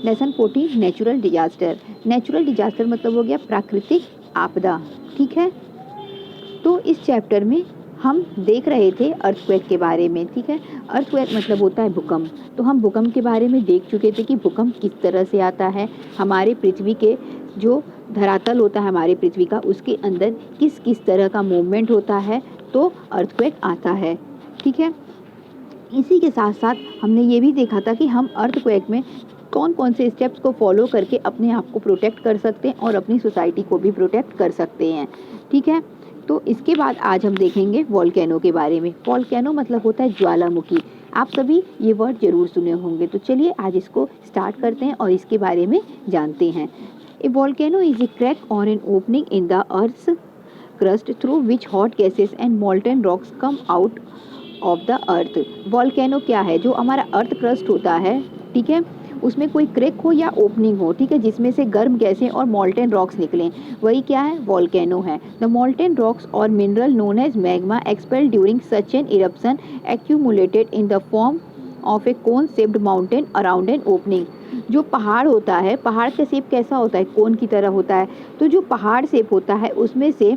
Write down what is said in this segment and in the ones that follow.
Lesson 14 natural disaster. Natural disaster मतलब हो गया प्राकृतिक आपदा, ठीक है। तो इस चैप्टर में हम देख रहे थे अर्थक्वेक के बारे में, ठीक है। अर्थक्वेक मतलब होता है भूकंप। तो हम भूकंप के बारे में देख चुके थे कि भूकंप किस तरह से आता है, हमारे पृथ्वी के जो धरातल होता है हमारे पृथ्वी का, उसके अंदर किस किस तरह का मूवमेंट होता है, तो अर्थक्वेक आता है, ठीक है। इसी के साथ साथ हमने ये भी देखा था कि हम अर्थक्वेक में कौन कौन से स्टेप्स को फॉलो करके अपने आप को प्रोटेक्ट कर सकते हैं और अपनी सोसाइटी को भी प्रोटेक्ट कर सकते हैं, ठीक है। तो इसके बाद आज हम देखेंगे वॉल्केनो के बारे में। वॉल्केनो मतलब होता है ज्वालामुखी। आप सभी ये वर्ड जरूर सुने होंगे। तो चलिए आज इसको स्टार्ट करते हैं और इसके बारे में जानते हैं। A volcano is a crack और an opening in the earth's crust through which hot gases and molten rocks come out of the earth। Volcano क्या है? जो हमारा अर्थ क्रस्ट होता है, ठीक है, उसमें कोई क्रैक हो या ओपनिंग हो, ठीक है, जिसमें से गर्म गैसें और मॉल्टेन रॉक्स निकलें, वही क्या है? वॉल्केनो है। द मॉल्टेन रॉक्स और mineral known as magma expelled during such an eruption accumulated in the form of a cone shaped mountain around an opening. जो पहाड़ होता है, पहाड़ का शेप कैसा होता है? कोन की तरह होता है। तो जो पहाड़ शेप होता है उसमें से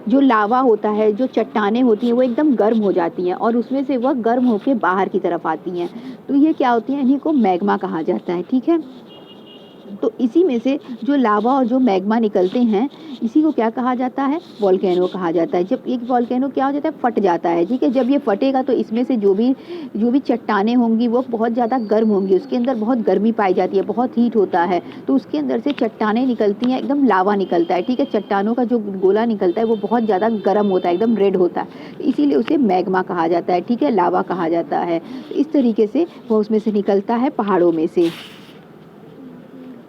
जो लावा होता है, जो चट्टानें होती हैं, वो एकदम गर्म हो जाती हैं और उसमें से वह गर्म होकर बाहर की तरफ आती हैं। तो ये क्या होती हैं? इन्हीं को मैग्मा कहा जाता है, ठीक है। तो इसी में से जो लावा और जो मैग्मा निकलते हैं, इसी को क्या कहा जाता है? वॉल्केनो कहा जाता है। जब एक वॉल्केनो क्या हो जाता है? फट जाता है, ठीक है। जब ये फटेगा तो इसमें से जो भी चट्टानें होंगी वो बहुत ज़्यादा गर्म होंगी, उसके अंदर बहुत गर्मी पाई जाती है, बहुत हीट होता है, तो उसके अंदर से चट्टानें निकलती हैं, एकदम लावा निकलता है, ठीक है। चट्टानों का जो गोला निकलता है वो बहुत ज़्यादा गर्म होता है, एकदम रेड होता है, इसीलिए उसे मैग्मा कहा जाता है, ठीक है, लावा कहा जाता है। इस तरीके से वो उसमें से निकलता है पहाड़ों में से।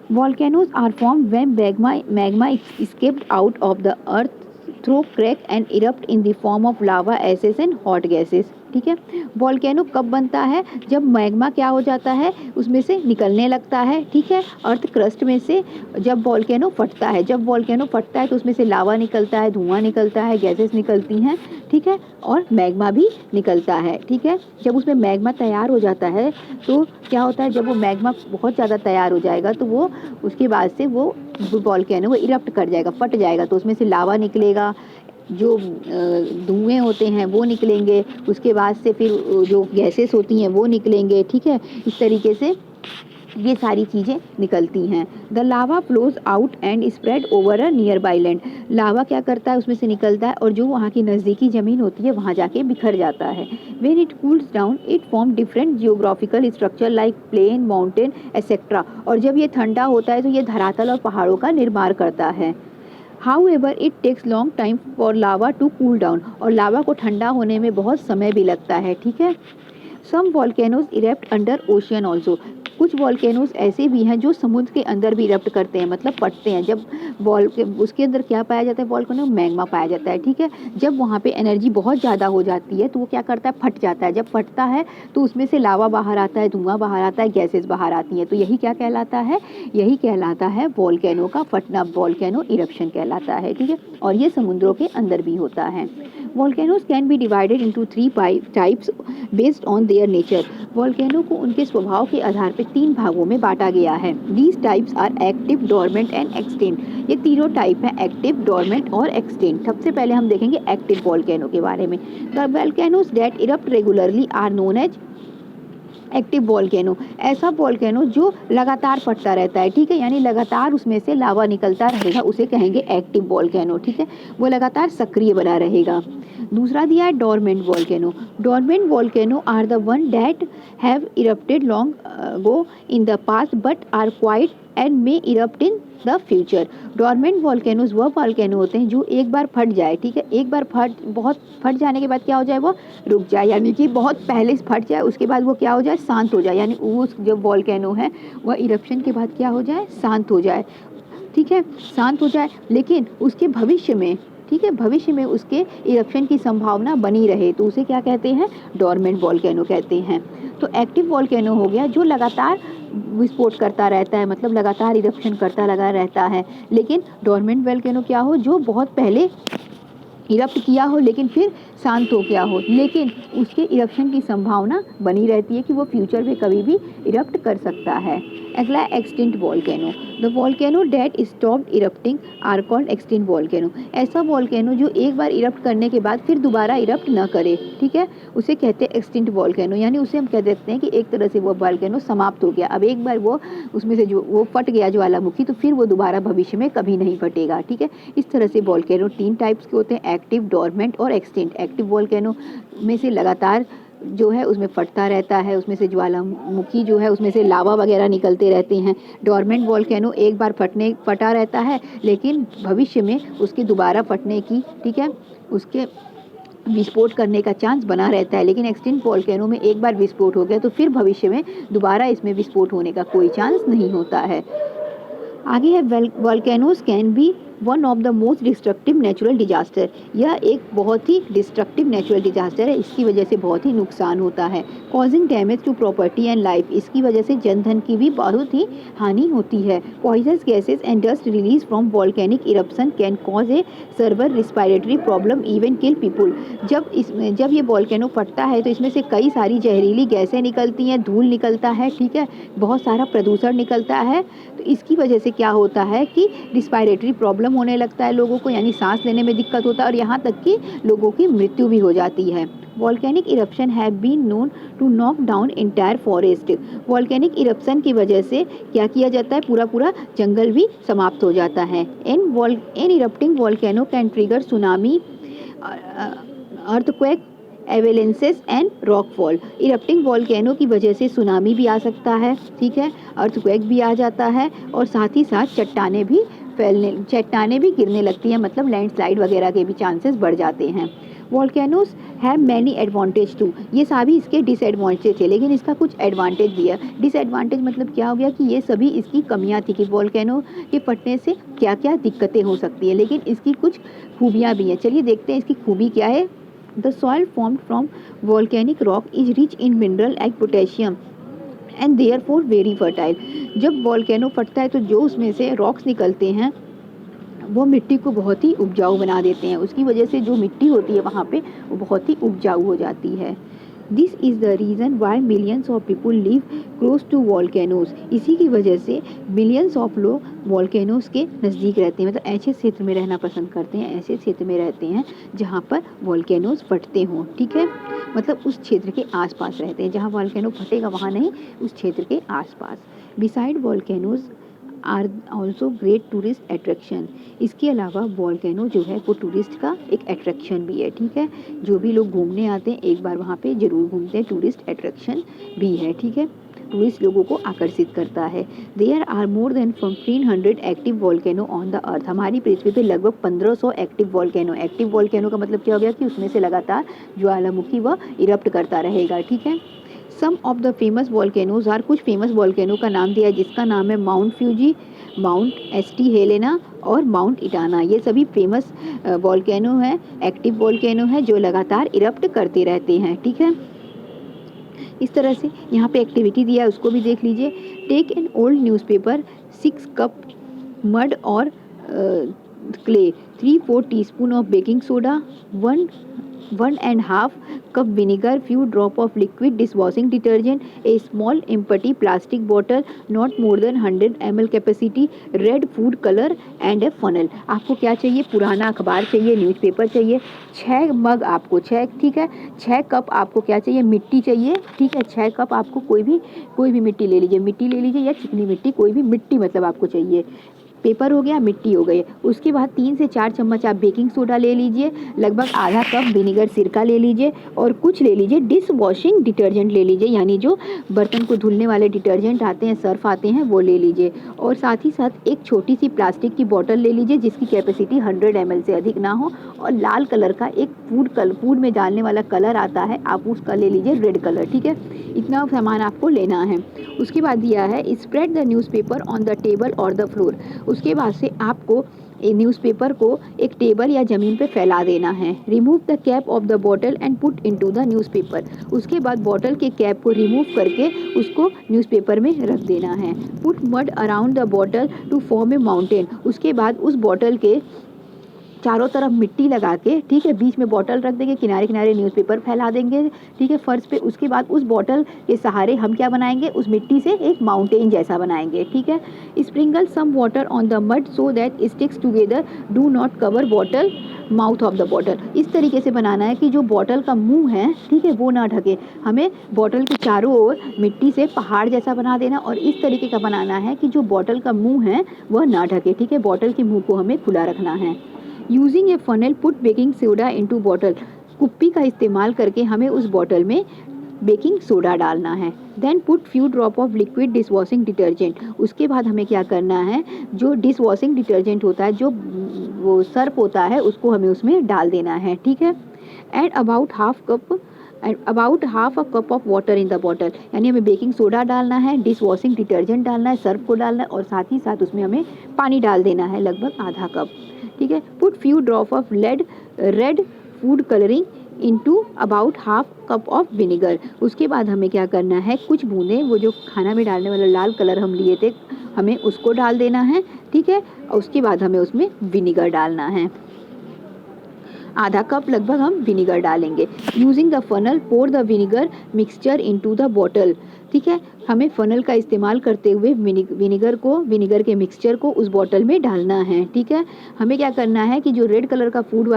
Volcanoes are formed when magma escaped out of the earth through crack and erupt in the form of lava, ashes and hot gases, ठीक है। वॉल्केनो कब बनता है? जब मैग्मा क्या हो जाता है? उसमें से निकलने लगता है, ठीक है, अर्थ क्रस्ट में से। जब वॉल्केनो फटता है, जब वॉल्केनो फटता है तो उसमें से लावा निकलता है, धुआं निकलता है, गैसेस निकलती हैं, ठीक है, और मैग्मा भी निकलता है, ठीक है। जब उसमें मैग्मा तैयार हो जाता है तो क्या होता है? जब वो मैग्मा बहुत ज़्यादा तैयार हो जाएगा तो वो उसके बाद से वो वॉल्केनो वो इरप्ट कर जाएगा, फट जाएगा, तो उसमें से लावा निकलेगा, जो धुएँ होते हैं वो निकलेंगे, उसके बाद से फिर जो गैसेस होती हैं वो निकलेंगे, ठीक है। इस तरीके से ये सारी चीज़ें निकलती हैं। The lava flows out and spread over a nearby land. Lava क्या करता है? उसमें से निकलता है और जो वहाँ की नज़दीकी ज़मीन होती है वहाँ जाके बिखर जाता है। When it cools down it form different geographical structure like plain, mountain etcetera. और जब ये ठंडा होता है तो ये धरातल और पहाड़ों का निर्माण करता है। However, it takes long time for lava to cool down। और लावा को ठंडा होने में बहुत समय भी लगता है, ठीक है। Some volcanoes erupt under ocean also। कुछ वॉल्केनोज ऐसे भी हैं जो समुद्र के अंदर भी इरप्ट करते हैं, मतलब फटते हैं। जब उसके अंदर क्या पाया जाता है? वॉल्केनो मैग्मा पाया जाता है, ठीक है। जब वहाँ पे एनर्जी बहुत ज़्यादा हो जाती है तो वो क्या करता है? फट जाता है। जब फटता है तो उसमें से लावा बाहर आता है, धुआं बाहर आता है, गैसेस बाहर आती हैं। तो यही क्या कहलाता है? यही कहलाता है वॉल्केनो का फटना, वॉल्केनो इरप्शन कहलाता है, ठीक है। और ये समुद्रों के अंदर भी होता है। Volcanoes can be divided into 3 types based on their nature. Volcano को उनके स्वभाव के आधार पर 3 भागों में बांटा गया है। These types are active, dormant and extinct. ये तीनों टाइप हैं, एक्टिव, डोरमेंट और एक्सटिंक्ट। सबसे पहले हम देखेंगे एक्टिव वॉल्केनो के बारे में। The volcanoes that erupt regularly are known as active volcano. ऐसा वॉल्केनो जो लगातार फटता रहता है, ठीक है, यानी लगातार उसमें से लावा निकलता रहेगा, उसे कहेंगे एक्टिव वॉल्केनो, ठीक है, वो लगातार सक्रिय बना रहेगा। दूसरा दिया है dormant volcano. Dormant volcano are the one that have erupted long go in the past but are quiet and may erupt in the future. Dormant volcanoes वह वॉल्केनो होते हैं जो एक बार फट जाए, ठीक है, एक बार बहुत फट जाने के बाद क्या हो जाए? वो रुक जाए, यानी कि बहुत पहले फट जाए, उसके बाद वो क्या हो जाए? शांत हो जाए, यानी वो जो वॉल्केनो है वह इरप्शन के बाद क्या हो जाए? शांत हो जाए, ठीक है, शांत हो जाए। लेकिन उसके भविष्य में, ठीक है, भविष्य में उसके इरप्शन की संभावना बनी रहे तो उसे क्या कहते हैं? डोरमेंट वॉल्केनो कहते हैं। तो एक्टिव वॉल्केनो हो गया जो लगातार विस्फोट करता रहता है, मतलब लगातार इरप्शन करता लगा रहता है। लेकिन डोरमेंट वॉल्केनो क्या हो? जो बहुत पहले इरप्ट किया हो लेकिन फिर शांत हो गया हो, लेकिन उसके इरप्शन की संभावना बनी रहती है कि वो फ्यूचर में कभी भी इरप्ट कर सकता है। अगला extinct volcano. The volcano that stopped erupting are called extinct volcano. ऐसा वॉल्केनो जो एक बार इरप्ट करने के बाद फिर दोबारा इरप्ट न करे, ठीक है, उसे कहते हैं एक्सटिंक्ट वॉल्केनो। यानी उसे हम कह देते हैं कि एक तरह से वो वॉल्केनो समाप्त हो गया। अब एक बार वो उसमें से जो वो फट गया ज्वालामुखी, तो फिर वो दोबारा भविष्य में कभी नहीं फटेगा, ठीक है। इस तरह से वॉल्केनो 3 टाइप्स के होते हैं, एक्टिव, डोरमेंट और एक्सटिंक्ट। एक्टिव वॉल्केनो में से लगातार जो है उसमें फटता रहता है, उसमें से ज्वालामुखी जो है उसमें से लावा वगैरह निकलते रहते हैं। डोरमेंट वॉल्केनो एक बार फटा रहता है, लेकिन भविष्य में उसके दोबारा फटने की, ठीक है, उसके विस्फोट करने का चांस बना रहता है। लेकिन एक्सटिंक्ट वॉल्केनो में एक बार विस्फोट हो गया तो फिर भविष्य में दोबारा इसमें विस्फोट होने का कोई चांस नहीं होता है। आगे है volcanoes can be one of the most destructive natural disaster. यह एक बहुत ही डिस्ट्रक्टिव नेचुरल डिजास्टर है, इसकी वजह से बहुत ही नुकसान होता है। Causing damage to property and life, इसकी वजह से जन धन की भी बहुत ही हानि होती है। Poisonous gases and dust release from volcanic eruption can cause A server respiratory problem, even kill people. जब ये वॉल्केनो फटता है तो इसमें से कई सारी जहरीली गैसें निकलती हैं, धूल निकलता है, ठीक है, बहुत सारा प्रदूषण निकलता है। तो इसकी वजह से क्या होता है कि रिस्पायरेटरी प्रॉब्लम होने लगता है लोगों को, यानी सांस लेने में दिक्कत होता है और यहाँ तक कि लोगों की मृत्यु भी हो जाती है। Volcanic eruption have been known to knock down entire forest. Volcanic eruption की वजह से क्या किया जाता है, पूरा पूरा जंगल भी समाप्त हो जाता है। In erupting volcano can trigger tsunami, earthquake, avalanches and rockfall. Erupting volcano की वजह से सुनामी भी आ सकता है, ठीक है, अर्थक्वेक भी आ जाता है और साथ ही साथ चट्टानें भी गिरने लगती हैं, मतलब लैंडस्लाइड वगैरह के भी चांसेस बढ़ जाते हैं। Volcanoes have many advantage too, ये सभी इसके डिसएडवांटेज थे, लेकिन इसका कुछ एडवांटेज भी है। डिसएडवांटेज मतलब क्या हो गया कि ये सभी इसकी कमियां थी कि वॉल्केनो के फटने से क्या क्या दिक्कतें हो सकती हैं, लेकिन इसकी कुछ खूबियाँ भी हैं। चलिए देखते हैं इसकी खूबी क्या है। The soil formed from volcanic rock is rich in mineral like potassium and therefore very fertile। जब वॉल्केनो फटता है तो जो उसमें से रॉक्स निकलते हैं वो मिट्टी को बहुत ही उपजाऊ बना देते हैं, उसकी वजह से जो मिट्टी होती है वहाँ पे वो बहुत ही उपजाऊ हो जाती है। This is the reason why millions of people live close to volcanoes. इसी की वजह से मिलियंस ऑफ लोग वॉल्केनोज के नज़दीक रहते हैं, मतलब ऐसे क्षेत्र में रहना पसंद करते हैं, ऐसे क्षेत्र में रहते हैं जहाँ पर वॉल्केनोज फटते हों, ठीक है, मतलब उस क्षेत्र के आसपास रहते हैं, जहाँ वॉल्केनो फटेगा वहाँ नहीं, उस क्षेत्र के आसपास। Beside volcanoes are also great tourist attraction. इसके अलावा वॉल्केनो जो है वो टूरिस्ट का एक अट्रैक्शन भी है, ठीक है, जो भी लोग घूमने आते हैं एक बार वहाँ पे ज़रूर घूमते हैं, टूरिस्ट अट्रैक्शन भी है, ठीक है, टूरिस्ट लोगों को आकर्षित करता है। There are more than 1500 active volcano on the earth. हमारी पृथ्वी पे लगभग 1500 एक्टिव वॉल्केनो। एक्टिव वॉल्केनो का मतलब क्या हो गया कि उसमें से लगातार ज्वालामुखी व इरप्ट करता रहेगा, ठीक है। Some of the famous volcanoes are, कुछ फेमस वॉल्केनो का नाम दिया है जिसका नाम है Mount Fuji, Mount St Helena और माउंट इटाना। ये सभी फेमस वॉल्केनो है, एक्टिव वॉल्केनो है जो लगातार इरप्ट करते रहते हैं, ठीक है। इस तरह से यहाँ पे एक्टिविटी दिया है उसको भी देख लीजिए। Take an old newspaper, 6 cup mud और clay, 3-4 teaspoon of baking soda, 1.5 cup vinegar, few drop of liquid dishwashing detergent, a small empty plastic bottle, not more than 100 ml capacity, red food color and a funnel। आपको क्या चाहिए, पुराना अखबार चाहिए, newspaper चाहिए, 6 मग आपको 6, ठीक है, 6 कप आपको क्या चाहिए, मिट्टी चाहिए, ठीक है, 6 कप आपको कोई भी मिट्टी ले लीजिए या चिकनी मिट्टी, कोई भी मिट्टी मतलब आपको चाहिए। पेपर हो गया, मिट्टी हो गई। उसके बाद 3 से 4 चम्मच आप बेकिंग सोडा ले लीजिए, लगभग आधा कप विनेगर सिरका ले लीजिए और कुछ ले लीजिए डिश वॉशिंग डिटर्जेंट ले लीजिए, यानी जो बर्तन को धुलने वाले डिटर्जेंट आते हैं, सर्फ आते हैं, वो ले लीजिए। और साथ ही साथ एक छोटी सी प्लास्टिक की बोतल ले लीजिए जिसकी कैपेसिटी 100 ml से अधिक ना हो, और लाल कलर का एक फूड में डालने वाला कलर आता है, आप उसका ले लीजिए, रेड कलर, ठीक है। इतना सामान आपको लेना है। उसके बाद दिया है spread the newspaper on the table और द फ्लोर। उसके बाद से आपको न्यूज़पेपर को एक टेबल या ज़मीन पे फैला देना है। Remove the cap of the bottle and put into the newspaper. उसके बाद बॉटल के कैप को रिमूव करके उसको न्यूज़पेपर में रख देना है। Put mud around the bottle to form a mountain. उसके बाद उस बॉटल के चारों तरफ मिट्टी लगा के, ठीक है, बीच में बॉटल रख देंगे, किनारे किनारे न्यूज़पेपर फैला देंगे, ठीक है, फर्श पे। उसके बाद उस बॉटल के सहारे हम क्या बनाएंगे, उस मिट्टी से एक माउंटेन जैसा बनाएंगे, ठीक है। Sprinkle some water on the mud so that sticks together, do not cover bottle mouth of the bottle. इस तरीके से बनाना है कि जो बॉटल का मुंह है, ठीक है, वो ना ढके। हमें बॉटल के चारों ओर मिट्टी से पहाड़ जैसा बना देना और इस तरीके का बनाना है कि जो बॉटल का मुंह है वह ना ढके, ठीक है। बॉटल के मुंह को हमें खुला रखना है। यूजिंग ए funnel put baking soda into bottle. कुप्पी का इस्तेमाल करके हमें उस बॉटल में बेकिंग सोडा डालना है। Then put few drop of liquid dish washing detergent. उसके बाद हमें क्या करना है, जो डिश वॉशिंग डिटर्जेंट होता है, जो वो सर्फ होता है, उसको हमें उसमें डाल देना है, ठीक है। And about half a cup of water in the bottle. यानी हमें बेकिंग सोडा डालना है, डिश वॉशिंग डिटर्जेंट डालना है, सर्फ को डालना है और साथ ही साथ उसमें हमें पानी डाल देना है, लगभग आधा कप, ठीक है। Put few drop of red food colouring into about half cup of vinegar. उसके बाद हमें क्या करना है, कुछ बूंदें वो जो खाना में डालने वाला लाल कलर हम लिए थे, हमें उसको डाल देना है, ठीक है। और उसके बाद हमें उसमें विनेगर डालना है, आधा कप लगभग हम विनेगर डालेंगे। Using the funnel pour the vinegar mixture into the bottle, ठीक है। हमें फनल का इस्तेमाल करते हुए विनेगर के मिक्सचर को उस बॉटल में डालना है, ठीक है। हमें क्या करना है कि जो रेड कलर का फूड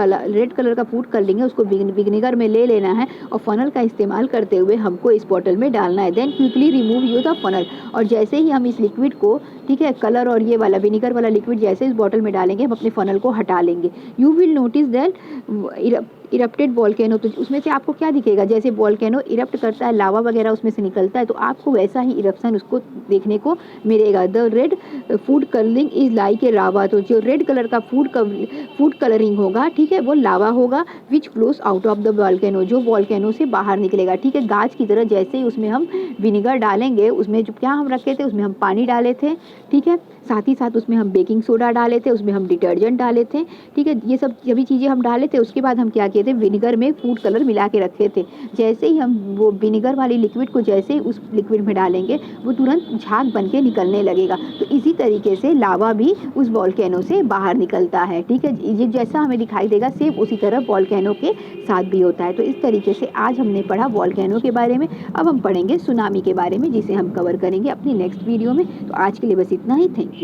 कर लेंगे उसको विनेगर में ले लेना है और फनल का इस्तेमाल करते हुए हमको इस बॉटल में डालना है। Then quickly remove you the funnel. और जैसे ही हम इस लिक्विड को, ठीक है, कलर और ये वाला विनेगर वाला लिक्विड जैसे इस बॉटल में डालेंगे, हम अपने फनल को हटा लेंगे। You will notice that erupted volcano. तो उसमें से आपको क्या दिखेगा, जैसे वॉल्केनो इरप्ट करता है, लावा वगैरह उसमें से निकलता है, तो आपको वैसा ही इरप्शन उसको देखने को मिलेगा। The red food colouring is like a lava. तो जो रेड कलर का फूड कलरिंग होगा, ठीक है, वो लावा होगा, which flows out of the volcano, जो वॉल्केनो से बाहर निकलेगा, ठीक है। गाज की तरह जैसे ही उसमें हम विनेगर डालेंगे, उसमें जो क्या हम रखे थे, उसमें हम पानी डाले थे, ठीक है, साथ ही साथ उसमें हम बेकिंग सोडा डाले थे, उसमें हम डिटर्जेंट डाले थे, ठीक है। ये सब सभी चीज़ें हम डाले थे। उसके बाद हम क्या किए थे, विनेगर में फूड कलर मिला के रखे थे। जैसे ही हम वो विनेगर वाली लिक्विड को जैसे ही उस लिक्विड में डालेंगे, वो तुरंत झाग बन के निकलने लगेगा। तो इसी तरीके से लावा भी उस वॉल्केनो से बाहर निकलता है, ठीक है। ये जैसा हमें दिखाई देगा सेम उसी तरह वॉल्केनो के साथ भी होता है। तो इस तरीके से आज हमने पढ़ा वॉल्केनो के बारे में। अब हम पढ़ेंगे सुनामी के बारे में, जिसे हम कवर करेंगे अपनी नेक्स्ट वीडियो में। तो आज के लिए बस इतना ही। Thank you.